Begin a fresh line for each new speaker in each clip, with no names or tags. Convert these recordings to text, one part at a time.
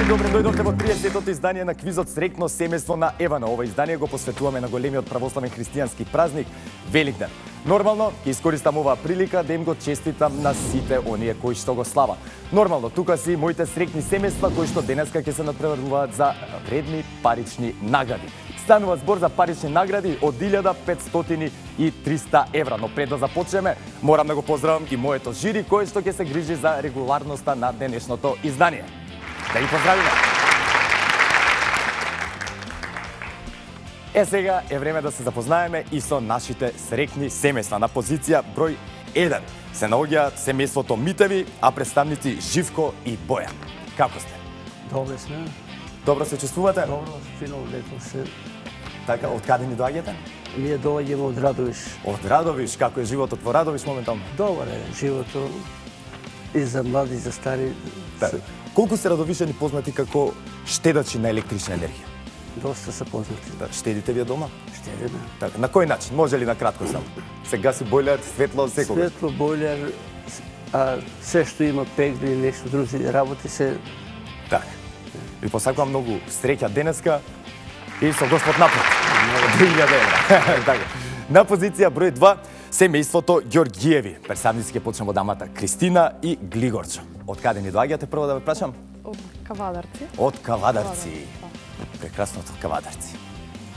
Добре дојдовте во 30-тото издание на квизот Среќно семејство на Евана. Ова издание го посветуваме на големиот православен христијански празник Великден. Нормално ќе искористам оваа прилика да им го честитам на сите оние кои што го слават. Нормално тука си моите среќни семејства кои што денеска ќе се надпреваруваат за вредни парични награди. Станува збор за парични награди од 1500 и 300 евра. Но пред да започнеме, морам да го поздравам и моето жири кое што ќе се грижи за регуларноста на денешното издание. Да ги поздравиме! Сега е време да се запознаеме и со нашите среќни семејства. На позиција број 1 се наоѓаат семејството Митеви, а представници Живко и Бојан. Како сте?
Добре сме.
Добро се чувствувате?
Добро, фино лето се.
Така, од каде ни доаѓате?
Ние доаѓаме од Радовиш.
Од Радовиш, како е животот во Радовиш моментално?
Добар е животот и за млади, и за стари.
Колку се радовишани познати како штедачи на електрична енергија?
Доста се познати.
Да, штедите вие дома?
Штедиме.
Така, на кој начин? Може ли на кратко само? Се гаси бойлер, светло, секогаш?
Светло, бойлер, а се што има пегли и нешто други работи се...
Така. Ви посакувам многу среќа денеска и со Господ напред. 2000 евра. Така. На позиција број 2 семејството Ѓорѓиеви. Представници ќе почнеме од дамата Кристина и Глигорчо. Од каде ни доаѓате прво да ве прашам?
Од Кавадарци.
Од Кавадарци. Прекрасното Кавадарци.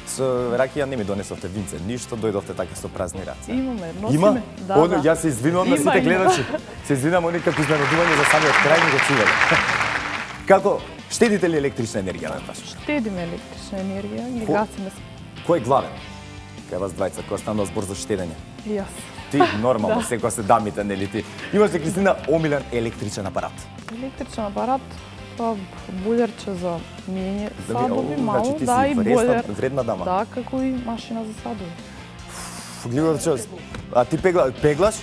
Со ракија не ми донесовте винце, ништо, дојдовте така со празни раце.
Имаме, носиме.
Има?
Да,
Оно,
да.
јас се извинувам на сите гледачи. Се извинувам они како изненадување за самиот крај ми го чувале. Како штедите ли електрична енергија, да прашаш?
Штедиме електрична енергија, ги гасиме.
Кој е главен? Кај вас двајца, кога станува збор за штедење?
Јас.
Ти нормално, секоја се дамите, нели ти? Имаш ли, Кристина, омилен електричен апарат?
Електричен апарат, па бојлерче за миење
Да,
садови,
значи
мало,
ти
да,
си
и бојлер.
вредна дама.
Да, како и машина за садови.
Глигорчо, а ти пеглаш?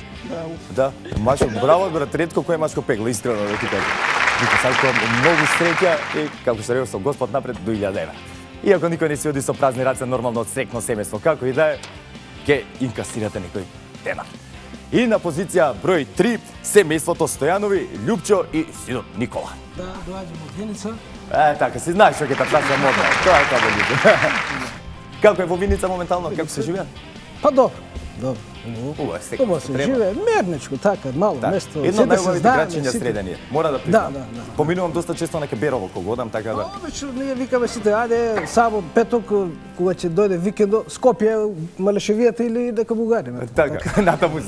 Да. Машко, браво, брат, ретко кој машко пегла, искрено да ти кажам. Ви посакувам многу среќа и, како што реков, со Господ напред до 1000 евра. Иако никој не си оди со празни раце, нормално од среќно семејство, како и да е, ќе инкасирате некој денар. И на позиција број 3, семејството Стојанови, Љупчо и синот Никола.
Да, доаѓам од Виница.
Така, си знаеш што ќе те прашам одма. Тоа е како луѓе. Како е во Виница моментално, како се живее?
Па добро. Добро.
Убаво, секој
Убаво се живее, мерничко, така, мало место.
Едно од
сите се
најубавите
знаеме,
градчиња
сите-
Средење. Мора да признам.
Да.
Поминувам доста често на Кеберово кога одам, така да.
Обично ние викаме сите, ајде, сабот, петок, кога ќе дојде викендо, Скопје, Малешевијата или дека Бугариме.
Така, натаму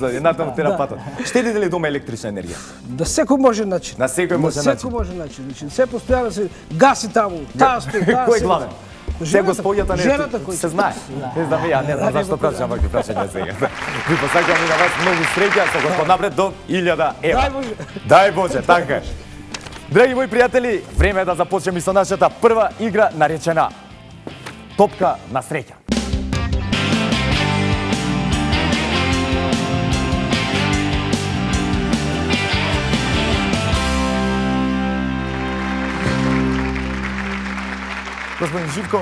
терапатот. Штедите ли дома електрична енергија?
Да секој може начин.
На секој може начин.
На секој може начин. Значи, се постојано се гаси таму, таа стои, таа
Кој е
се-
главен? Се господјата не
жената кој
се знае. Не знам ја, не знам зашто прашам вакви прашања сега. Ви посакувам и на вас многу среќа со Господ напред до 1000 евра.
Дај Боже.
Дај Боже, така е. Драги мои пријатели, време е да започнеме со нашата прва игра наречена Топка на среќа. Господин Живко,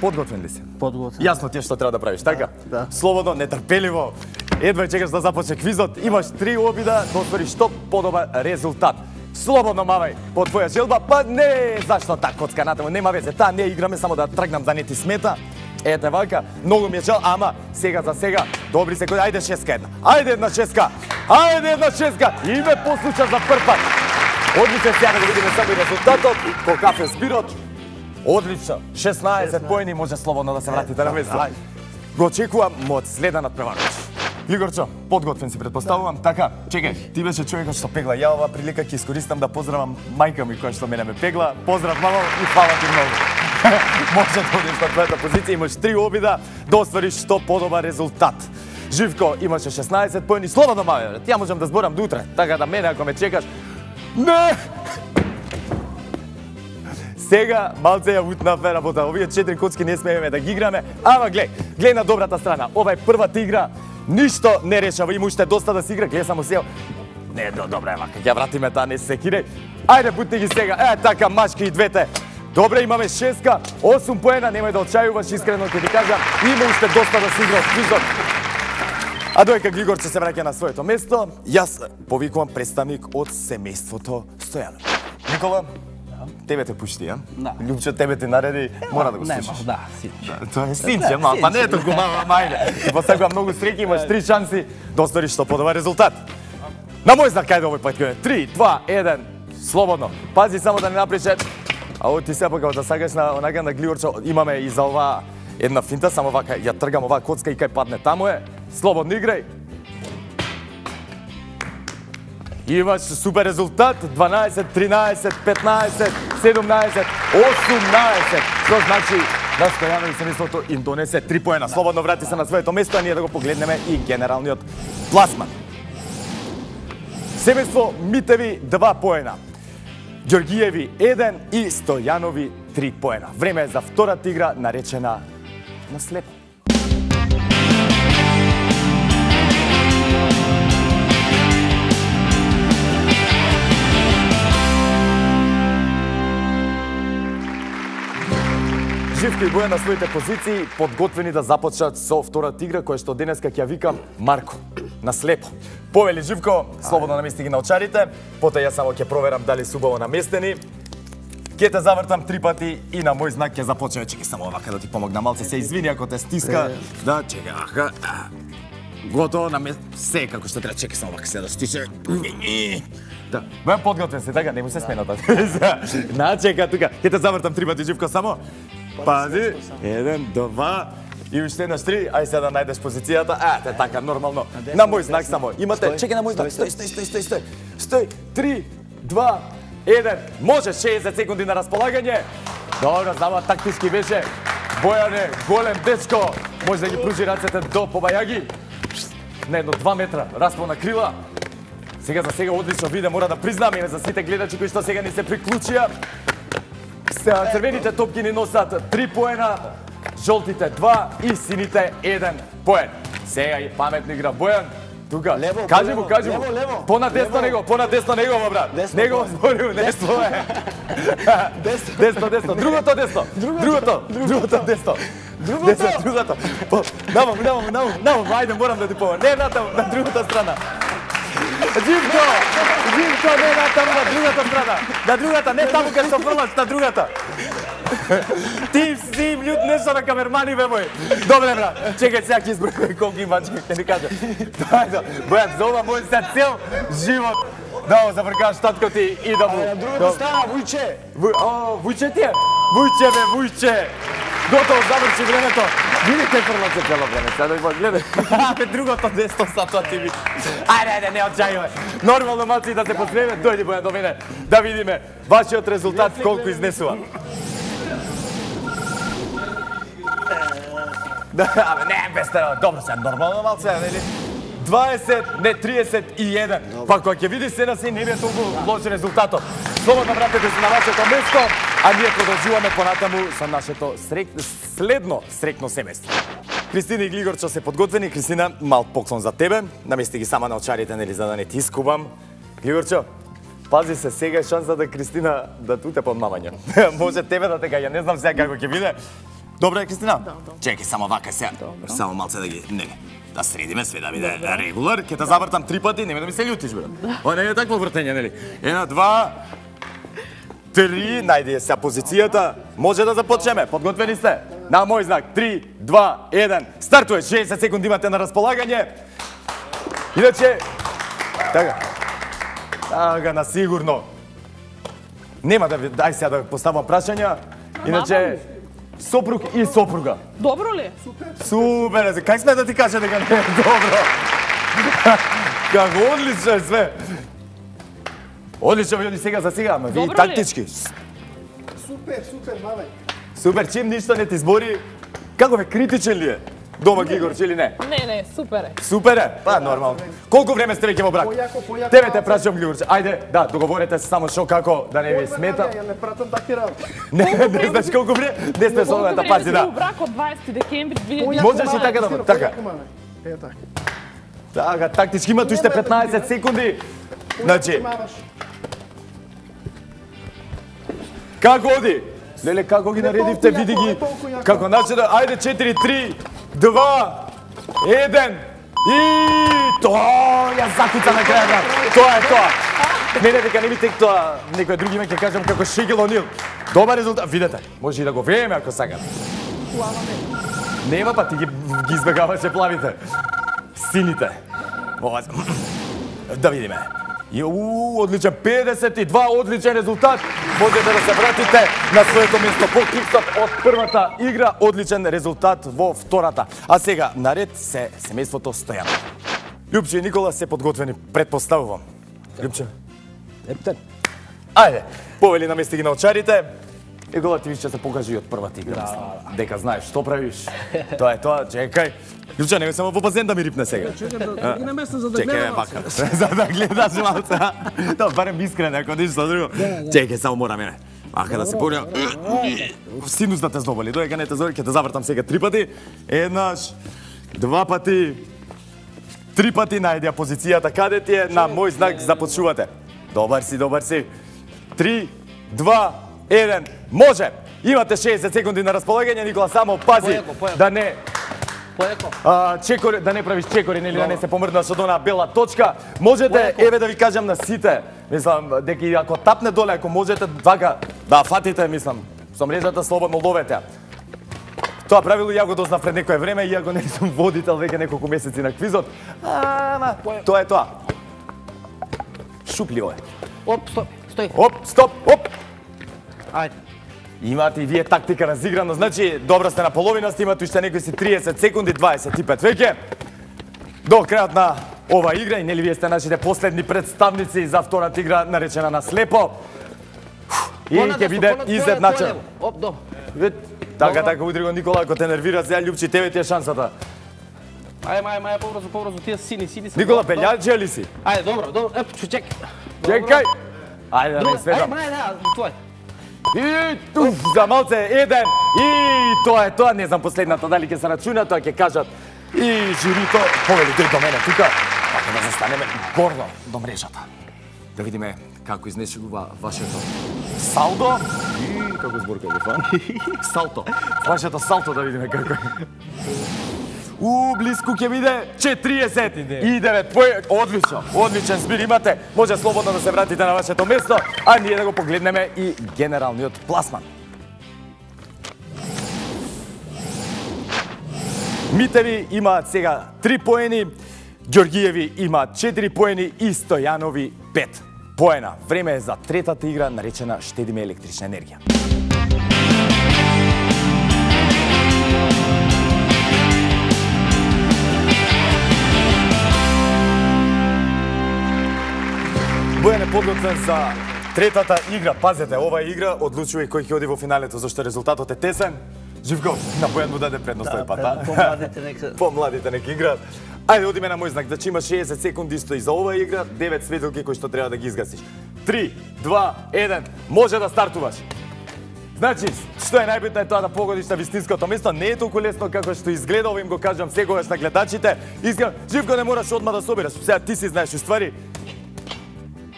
подготвен ли си?
Подготвен.
Јасно ти е што треба да правиш, така?
Да.
Слободно, нетрпеливо. Едва чекаш да започне квизот. Имаш 3 обида да оствариш што подобар резултат. Слободно мавај по твоја желба, па не, зашто таа коцка натаму, нема везе, таа не играме, само да тргнам да не ти смета. Ете вака, многу ми е жал, ама сега за сега, добри се кој, ајде шеска една. Ајде една шеска. Ајде една шеска. И ме послуша за прв пат. Одлично, сега да видиме само и резултатот, кој кафе збирот. Одлично, 16 поени може слободно да се вратите на место. Го очекувам од следен надпреварувач. Глигорчо, подготвен си предпоставувам. Така, чекај, ти беше човекот што пегла. Ја оваа прилика ќе искористам да поздравам мајка ми која што мене ме пегла. Поздрав мамо и фала ти многу. Може да одиш на твојата позиција, имаш 3 обида да оствариш што подобар резултат. Живко имаше 16 поени, слободно маве. Ја можам да зборам до утре, така да мене ако ме чекаш. Не! Сега малце ја утна работа. Овие 4 коцки не смееме да ги играме, ама глеј на добрата страна. Ова е првата игра, ништо не решава, има уште доста да се игра, глеј само сео. Не, добра е вака, ќе вратиме таа, не се киреј. Ајде путни ги сега, така, машки и двете. Добре, имаме 6, 8 поена, немај да очајуваш, искрено ќе ти кажам, има уште доста да се игра од квизот. А доека Глигорче се враќа на своето место, јас повикувам представник од семејството Стојанов. Никола, Тебе те пушти, а?
Да.
Любчо тебе ти нареди, мора да го
Нема,
слушаш.
да, синче.
Тоа е синче, па не е толку мала мајле. Ти посакувам многу среќа, имаш 3 шанси да оствариш што подобар резултат. На мој знак, кајде овој пат кај 3, 2, 1, слободно. Пази само да не напрече. А оти се пак да сакаш на онака на Глигорчо, имаме и за ова една финта, само вака ја тргам оваа коцка и кај падне таму е. Слободно играј. Имаш супер резултат, 12, 13, 15, 17, 18, што значи да Стојанови семејството им донесе 3 поена. Слободно врати се на своето место, а ние да го погледнеме и генералниот пласман. Семејство Митеви 2 поена, Ѓоргиеви 1 и Стојанови 3 поена. Време е за втората игра наречена на слепо. Живко и Бојан на своите позиции, подготвени да започнат со втората игра, која што денеска ќе ја викам Марко, на слепо. Повели Живко, слободно намести ги наочарите, потоа ја само ќе проверам дали се убаво наместени. Ќе те завртам 3 пати и на мој знак ќе започне. Чекај само овака да ти помогна малце, се извини ако те стиска. Да, чекај, аха. Готово, се како што треба, чекај само овака се да стише. Да, беам подготвен се, така, не му се смена така. Начека тука, ќе те завртам 3 пати, Живко, само. Пази, 1, 2, и уште еднаш 3, ај сега да најдеш позицијата. Те така, нормално. На мој знак само. Имате, чекај на мој знак. Стој, 3, 2, 1. Може 60 секунди на располагање. Добро, знава, тактички беше. Бојане, голем дечко. Може да ги пружи рацете до побајаги. На едно 2 метра, распон на крила. Сега за сега одлично виде, мора да признам, име за сите гледачи кои што сега ни се приклучија. Црвените топки ни носат 3 поена, жолтите 2 и сините 1 поен. Сега и паметно игра Бојан. Тука, кажи му. Понадесно него, брат. Него зборил, не свое. Десно. Другото десно. Другото десно. Другото. Намо, ајде, морам да ти помогам. Не натаму, на другата страна. Живко, не натаму, на другата страна. На другата, не таму кај што фрлаш, на другата. Ти си лют нешто на камермани, бе мој. Добре, брат. Чекај, сега ќе избројаме колку има, ќе ни кажа. Бојан, за ова мој се цел живот. Да го завркаш татко ти и да му...
На другата страна, Вујче.
Вујче ти е? Вујче. Готово, заврши времето. Видите фрлаце цело време, сега да го гледај. Другото десно са тоа ти ви. Ајде, не отчајуваме. Нормално малци да се посмееме, дојди Бојан до мене, да видиме вашиот резултат колку изнесува. Не, без терор, добро се, нормално малце, нели? 20, не 31. Па кога ќе видиш се на си, не би е толку лош резултатот. Слободно вратете се на вашето место, а ние продолжуваме понатаму со нашето следно срекно семејство. Кристина и Глигорчо се подготвени. Кристина, мал поклон за тебе. Намести ги сама на очарите, нели, за да не ти искубам. Глигорчо, пази се, сега е шанса да Кристина да туте под мамање. Може тебе да те гаја, не знам сега како ќе биде. Добре, Кристина? Чекај само вака сега. Само малце да ги, нели, да средиме све да биде регулар. Ќе те завртам 3 пати, нема да ми се љутиш, брат. Ова не е такво вртење, нели? 1, 2, 3, најди сега позицијата. Може да започнеме. Подготвени сте? На мој знак. 3, 2, 1. Стартуе. 60 секунди имате на располагање. Иначе, така, на сигурно. Нема да дај сега да поставам прашања. Иначе, сопруг и сопруга.
Добро ли?
Супер, кај сме да ти кажа дека не е добро? Како одлично е све. Одлично ви сега за сега, ама ви тактички.
Супер, мамај.
Супер, чим ништо не ти збори, како бе, критичен ли е? Дома Глигорче или не?
Не, супер е.
Супер е? Па, нормално. Колку време сте веќе во брак?
Појако.
Тебе те прашам, Глигорче. Ајде, да, договорете се само шо како да не ви смета.
Ја не пратам такви работи.
Не знаеш колку време? Не сме со овата пази, да.
Во брак од 20 декември 2000.
Можеш и така да, така.
Е така.
Така, тактички имате уште 15 секунди. Значи, како оди? Леле, како ги наредивте, види ги. Како начина, ајде 4, 3, 2, 1 и тоа ја закуца на крај, брат. Тоа е тоа. Мене дека не ми тек тоа, некој други ме ќе кажам како Шегил Онил. Добар резултат, видете, може и да го вееме ако сакате. Нема, па ти ги избегаваше плавите. Сините. Ова. Да видиме. Одличен 52, одличен резултат. Можете да се вратите на своето место по киксот од првата игра, одличен резултат во втората. А сега наред се семејството Стојанов. Љупче и Никола се подготвени, претпоставувам. Љупче.
Ептен.
Ајде, повели намести ги на очарите. Никола, ти више се покажи од првата игра, мислам. Дека знаеш што правиш. Тоа е тоа, чекај. Љупче, не само во базен да ми рипне сега.
Чекай да ги наместам за да
Чекај,
гледам.
вака. За да гледаш малце. Тоа барем искрен, ако ништо друго. Чекај, само мора мене. Ака да се порија. Синус да те здоболи. Доека не те здоболи, ќе те завртам сега 3 пати. Еднаш, 2 пати, 3 пати најдеа позицијата каде ти е, на мој знак започнувате. Добар си, добар си. 3, 2, 1, може! Имате 60 секунди на располагање, Никола, само пази да не чекори, да не правиш чекори, нели да не се помрднаш од онаа бела точка. Можете, еве да ви кажам на сите, мислам, дека и ако тапне доле, ако можете вака да фатите, мислам, со мрежата слободно ловете. Тоа правило ја го дознав пред некое време, иако не сум водител веќе неколку месеци на квизот. Ама, тоа е тоа. Шупливо е.
Оп, стој.
Оп, стоп, оп.
Ајде.
Имате и вие тактика разиграно, значи добро сте на половина, имате уште некои си 30 секунди, 25 веќе. До крајот на ова игра и нели вие сте нашите последни представници за втората игра наречена на слепо. И ќе биде изедначено.
Оп, до.
Така, удри го Никола, ако те нервира, сега Љупчи, тебе ти е шансата.
Ајде, побрзо, тие сини се.
Никола, пелјаџи ли си?
Ајде, добро, чекај.
Чекај! Ајде да не сведам.
Твој.
И за малце, еден. И тоа е тоа, не знам последната дали ќе се рачуна, тоа ќе кажат. И жирито, повели дој до мене тука, ако да застанеме горно до мрежата. Да видиме како изнесува вашето салдо. И како зборка го фан. Салто. Вашето салто да видиме како е. Близко ќе биде 49. Одлично, одличен збир имате. Може слободно да се вратите на вашето место, а ние да го погледнеме и генералниот пласман. Митеви имаат сега 3 поени, Ѓоргиеви имаат 4 поени и Стојанови 5 поена. Време е за третата игра наречена Штедиме електрична енергија. Бојан е подготвен за третата игра. Пазете, ова игра одлучува и кој ќе оди во финалето, зашто резултатот е тесен. Живко, на Бојан му даде предност тој пат, Помладите нека играат. Ајде, одиме на мој знак, значи има 60 секунди исто и за оваа игра, 9 светилки кои што треба да ги изгасиш. 3, 2, 1, може да стартуваш. Значи, што е најбитно е тоа да погодиш на вистинското место, не е толку лесно како што изгледа, ова им го кажам секогаш на гледачите. Искам, Живко, не мораш одма да собираш, сега ти си знаеш уствари.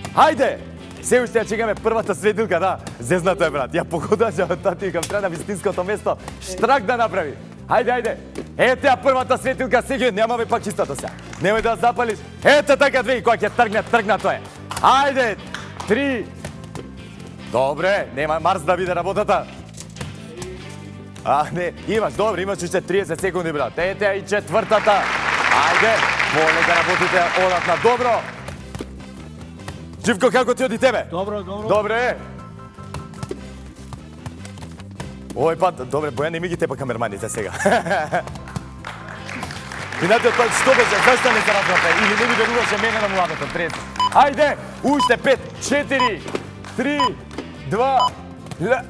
Хајде! Се уште ја чекаме првата светилка, да. Зезнато е, брат. Ја погодаше од тати кам треба на вистинското место. Штрак да направи. Хајде. Ете ја првата светилка, сега немаме пак чистата сега. Немој да запалиш. Ете така две, кога ќе тргнато е. Хајде. 3. Добре, нема марс да биде работата. Не, имаш, добре, имаш уште 30 секунди, брат. Ете ја и четвртата. Хајде, полека работите, одат на добро. Живко, како ти оди тебе?
Добро.
Добре. Овој пат, добре, Бојан, не ми ги тепа камерманите сега. Минатиот пат, што беше, зашто не се разбрате? Или не ми веруваше мене на младото, трет. Ајде, уште 5, 4, 3, 2,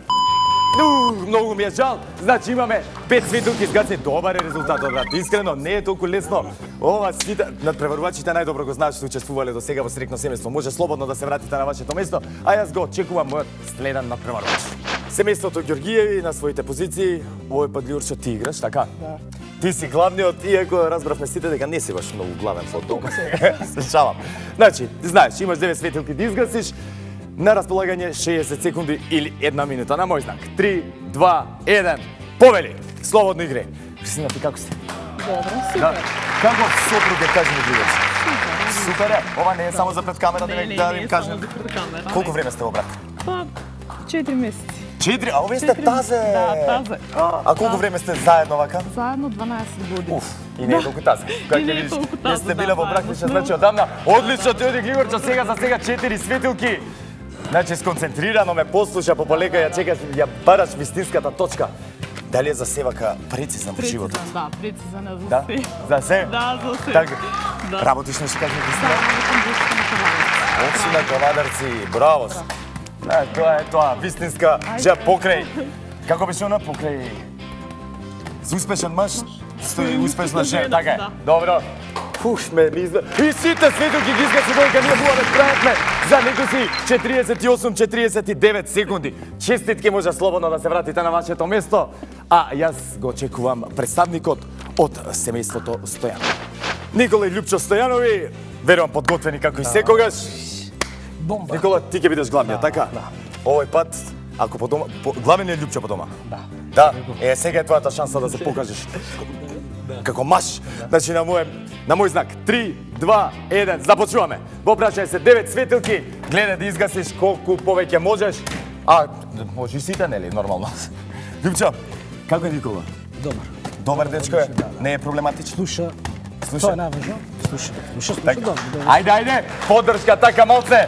многу ми е жал. Значи имаме 5 светилки изгасни. Добар е резултатот, брат. Искрено, не е толку лесно. Ова сите надпреварувачите најдобро го знаат што учествувале до сега во срекно семејство. Може слободно да се вратите на вашето место, а јас го очекувам мојот следен надпреварувач. Семејството Ѓоргиеви на своите позиции. Овој пат Љурчо ти играш, така?
Да.
Ти си главниот, иако разбравме сите дека не си баш многу главен со тоа. Се шалам. Значи, знаеш, имаш 9 светилки да изгасиш. На располагање 60 секунди или 1 минута на мој знак. 3, 2, 1, повели! Слободно игре. Кристина, ти како си?
Добро,
Да.
супер.
Како сопруг е, кажи ми, Ѓоргиев? Супер е. Ова не е само за пред камера,
Не,
да
не
им
е
кажем.
само за пред камера.
Колку време сте во брак?
Па, 4 месеци.
4, а овие сте тазе.
Да, тазе.
А колку време сте заедно вака?
Заедно 12 години.
Уф, и не е толку тазе.
И не е толку тазе,
сте
да,
биле во брак,
заедно
више
сме.
значи одамна. Одлично, ти оди Глигорчо, сега за сега 4 светилки. Значи сконцентрирано ме послуша, полека ја чекаш, ја бараш вистинската точка. Дали е за севака прецизен во животот?
Прецизен, да, прецизен е за
Да?
се.
За се?
Да, за се.
Така.
Да.
Работиш нешто кажеш
Да,
вистина?
работам во општина Кавалец.
Општина Кавадарци, браво. Тоа е тоа, вистинска жа покрај. Како беше она покрај? За успешен маж стои успешна жена, така е.
Да.
Добро. Фуш, ме изда. И сите светилки ги изгаси бојка, ние буваме трајатме за некои 48-49 секунди. Честитки, може слободно да се вратите на вашето место, а јас го очекувам представникот од семејството Стојанов. Никола и Љупчо Стојанови, верувам подготвени како и секогаш.
Бомба.
Никола, ти ќе бидеш главниот, така?
да.
Овој пат, ако по дома, главен е Љупчо по дома?
Да.
Да, сега е твојата шанса да се покажеш. Како маш. Значи на мој знак 3, 2, 1, започнуваме. Во прашање се 9 светилки, гледај да изгасиш колку повеќе можеш. А, може и сите, нели, нормално. Љупчо, како е Никола?
Добар.
Добар дечко е, не е проблематичен.
Слуша.
Слуша.
Тоа е најважно. Слуша. Слуша
Така.
добро.
Ајде, поддршка така малце.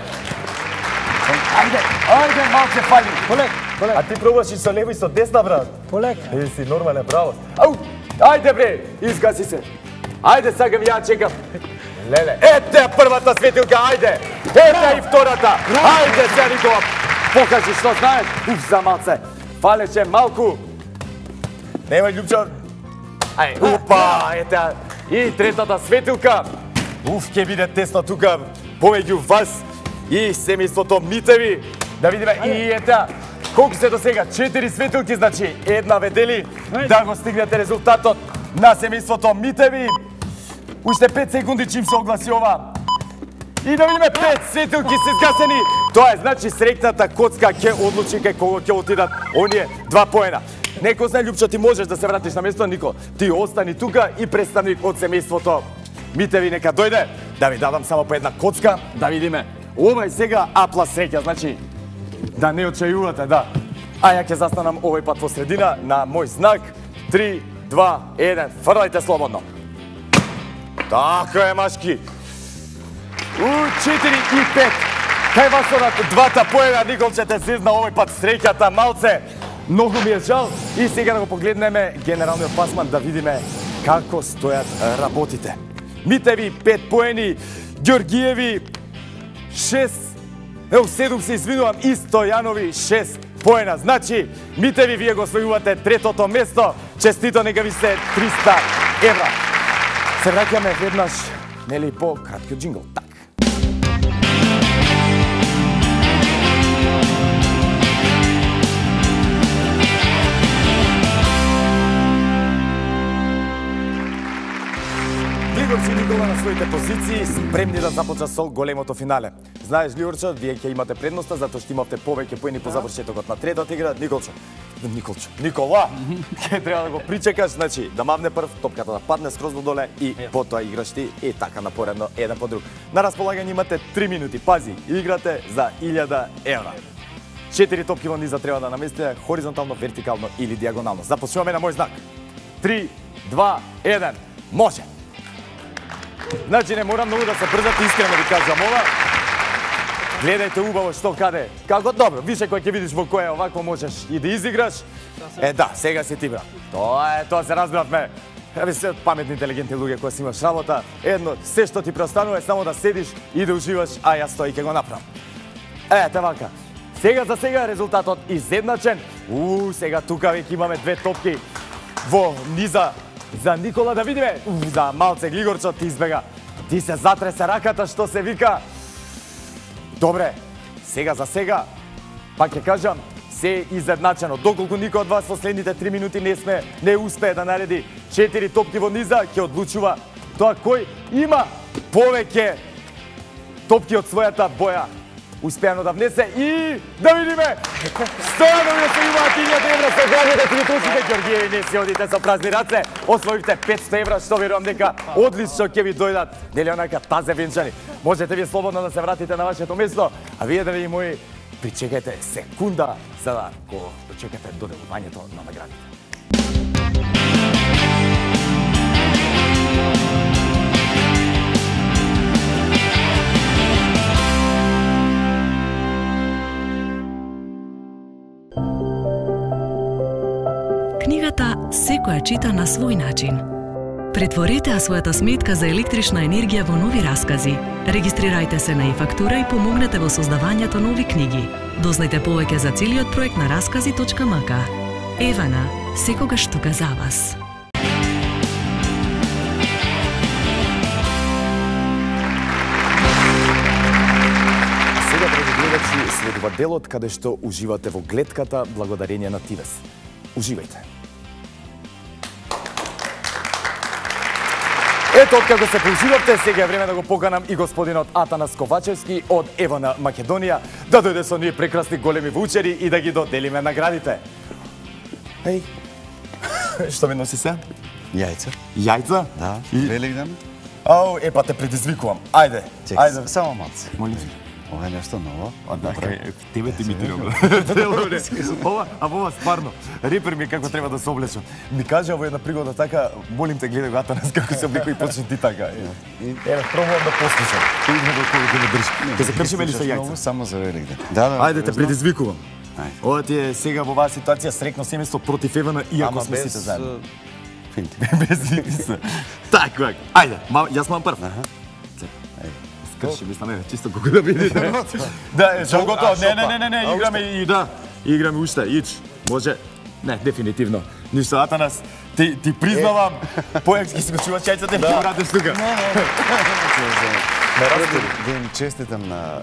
Ајде, малце фали.
Полека,
А
полека,
ти пробуваш и со лево и со десна, брат.
полека.
Си нормален, браво. Ау! Ајде бре, изгаси се. Ајде, сакам ја чекам. Леле, ете првата светилка, ајде. Ете и втората. Ајде, се Никола. Покажи што знаеш. Уф, за малце. Фалеше малку. Немај Љупчо. Ај, упа, ете. И третата светилка. Уф, ќе биде тесно тука помеѓу вас и семејството Митеви. Да видиме и ете. Колку се до сега? 4 светилки, значи една ведели да го стигнете резултатот на семејството Митеви. Уште 5 секунди чим се огласи ова. И да видиме 5 светилки се згасени. Тоа е значи среќната коцка ќе одлучи кај кого ќе отидат оние 2 поена. Некој знае Љупчо, ти можеш да се вратиш на место, Нико. Ти остани тука и представник од семејството Митеви нека дојде. Да ви дадам само по една коцка, да видиме. Ова е сега апла среќа, значи да не очајувате, да. А ја ќе застанам овој пат во средина на мој знак. 3, 2, 1, фрлајте слободно. Така е, машки. 4 и 5. Кај вас одат двата поена, Николче те зезна овој пат среќата малце. Многу ми е жал. И сега да го погледнеме генералниот пасман да видиме како стојат работите. Митеви 5 поени, Ѓоргиеви 7 се извинувам, и Стојанови 6 поена. Значи, Митеви, вие го освојувате третото место. Честито, нека ви се 300 евра. Се враќаме веднаш, нели, по краткиот джингл. Так. Глигорче и Никола на своите позиции, спремни да започнат со големото финале. Знаеш, Глигорче, вие ќе имате предноста затоа што имавте повеќе поени по завршетокот на третата игра. Никола, ќе треба да го причекаш, значи да мавне прв, топката да падне скроз до доле и потоа играш ти и така напоредно еден по друг. На располагање имате 3 минути. Пази, играте за 1000 евра. 4 топки во низа треба да наместите хоризонтално, вертикално или диагонално. Започнуваме на мој знак. 3, 2, 1, може! Значи не мора многу да се брзате, искрено ви кажам ова. Гледајте убаво што каде. Како добро, више кој ќе видиш во кој овако можеш и да изиграш. Да, сега си ти брат. Тоа се разбравме. Еве се паметни, интелигентни луѓе кои си имаш работа. Едно, се што ти преостанува е само да седиш и да уживаш, а јас тоа и ќе го направам. Вака. Сега за сега резултатот изедначен. Сега тука веќе имаме 2 топки во низа за Никола, да видиме. За малце Глигорчо ти избега. Ти се затресе раката, што се вика. Добре, сега за сега, пак ќе кажам, се е изедначено. Доколку никој од вас во следните 3 минути не успее да нареди 4 топки во низа, ќе одлучува тоа кој има повеќе топки од својата боја. успеано да внесе и да видиме. Стојанови се имаат 1000 евра со главите клитушите. Ѓорѓиеви, не си одите со празни раце. Освоивте 500 евра, што верувам дека одлично ќе ви дојдат. Нели онака тазе венчани. Можете вие слободно да се вратите на вашето место, а вие, драги мои, причекајте секунда за да го чекате доделувањето на наградите.
Книгата секоја чита на свој начин. Претворете ја својата сметка за електрична енергија во нови раскази. Регистрирајте се на e-фактура и помогнете во создавањето нови книги. Дознајте повеќе за целиот проект на раскази.мк. Евана, секогаш тука за вас.
Сега, драги гледачи, следува делот каде што уживате во глетката благодарение на ТВС. Уживајте. Ето, откако се поуживавте, сега е време да го поканам и господинот Атанас Ковачевски од Евана, Македонија, да дојде со ние прекрасни големи вучери и да ги доделиме наградите. Еј, што ми носи се?
Јајца.
Јајца?
Да,
И...
Великден.
Ау, па те предизвикувам. Ајде, ајде.
Само малце.
Молим.
Ова е нешто ново.
Да, тебе ти имитирам. Ова, а ова стварно. Репер ми како треба да се облечам. Ми кажа во една пригода така, молим те гледај Атанас како се обликува и почни ти така. Еве, пробувам да послушам. Кој идеме до кој да ме држи. Ќе се кршиме ли со јајца?
Само за Великден. Да.
Ајде те предизвикувам.
Ајде.
Ова ти е сега во оваа ситуација срекно семејство против Евана, иако сме сите заедно.
Финти.
Без финти. Така, ајде, јас мам прв. Крши, мислам, чисто колку да видите. Да, е, што готово. Не, играме и да. Играме уште, ич. Може? Не, дефинитивно. Ништо, Атанас, ти признавам, појакски си го чуваш јајцата и ќе го радиш тука.
Да им честитам на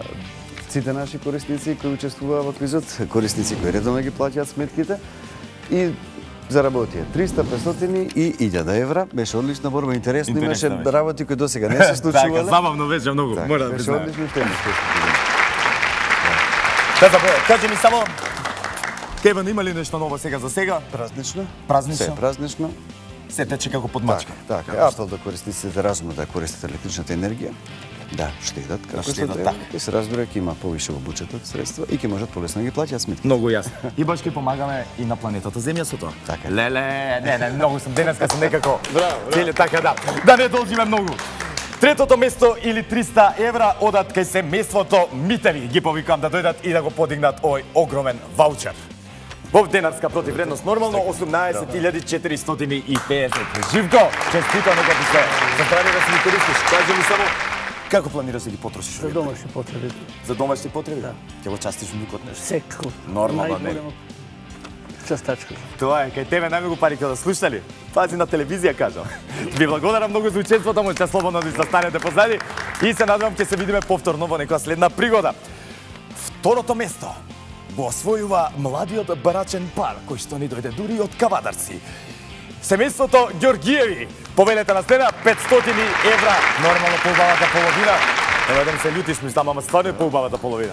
сите наши корисници кои учествуваа во квизот, корисници кои редовно ги плаќаат сметките и заработија 300, 500 и 1000 евра. Беше одлична борба, интересно, имаше работи кои досега не се случувале.
Така, забавно беше многу, мора да
беше
признаем.
одлично тема.
Кажи ми само, Кеван, има ли нешто ново сега за сега?
Празнично.
Празнично?
Се празнично.
Се тече како под мачка.
Така, апел да корисниците разумно да користат електричната енергија. Да, штедат како што треба. И се разбира ќе има повише во буџетот средства и ќе можат полесно да ги плаќаат сметки.
Многу јасно. И баш ќе помагаме и на планетата Земја со тоа.
Така.
Леле, не, многу сум денеска сум некако. Браво. Цели така да. Да не должиме многу. Третото место или 300 евра одат кај семејството Митеви. Ги повикам да дојдат и да го подигнат овој огромен ваучер. Во денарска противвредност нормално 18.450. Живко, честито нека ти се. За здравје да си ги користиш. Кажи ми само како планираш да ги потрошиш?
За домашни потреби.
За домашни потреби?
Да.
Ќе го частиш внукот нешто?
Секако.
Нормално, не.
Частачка.
Тоа е, кај тебе најмногу пари ќе да слушали. Пази на телевизија кажам. Ви благодарам многу за учеството, можете слободно да застанете позади и се надевам ќе се видиме повторно во некоја следна пригода. Второто место го освојува младиот барачен пар кој што ни дојде дури од Кавадарци. Семејството Ѓорѓиеви, повелете на сцена 500 евра, нормално поубавата половина. Ева да ми се љутиш, мислам, ама стварно е поубавата половина.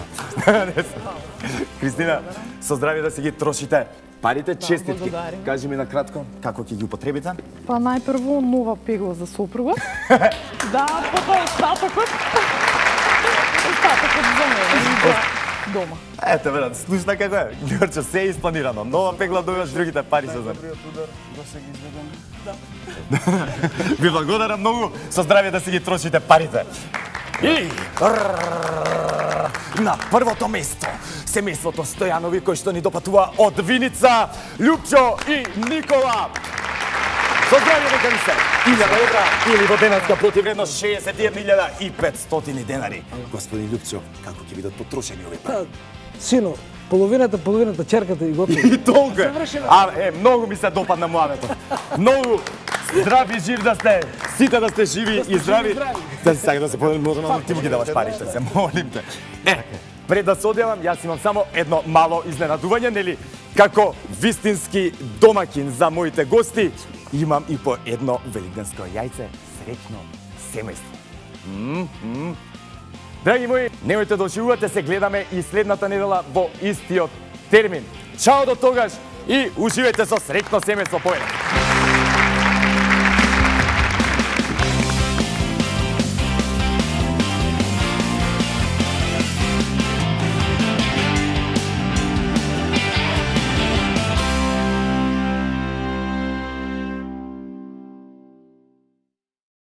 Кристина, со здравје да си ги трошите парите, честитки.
благодарим.
Кажи ми на кратко, како ќе ги употребите?
Па најпрво нова пегла за сопруга. Да, потоа остатокот. Остатокот за мене и за дома.
Ете, брат, слушна како е. Ѓорче, се е испланирано. Нова пегла добиваш, другите пари се за. Ви благодарам многу. Со здравје да си ги трошите парите. И на првото место семејството Стојанови кој што ни допатува од Виница, Љупчо и Никола. Со здравје нека ви се 1000 евра или во денарска противвредност 61.500 денари. Господин Љупчо, како ќе бидат потрошени овие пари?
Сино, половината, черката и готово.
И толку е. Многу ми се допадна муабетот. Многу здрав и жив да сте. Сите да сте живи и здрави. Да си сакам да се поделим, нормално ти му ги даваш парите, се молим те. Пред да се одјавам, јас имам само едно мало изненадување, нели? Како вистински домакин за моите гости, имам и по едно великденско јајце, среќно семејство. Драги мои, немојте да очекувате, се гледаме и следната недела во истиот термин. Чао до тогаш и уживајте со среќно семејство повеќе.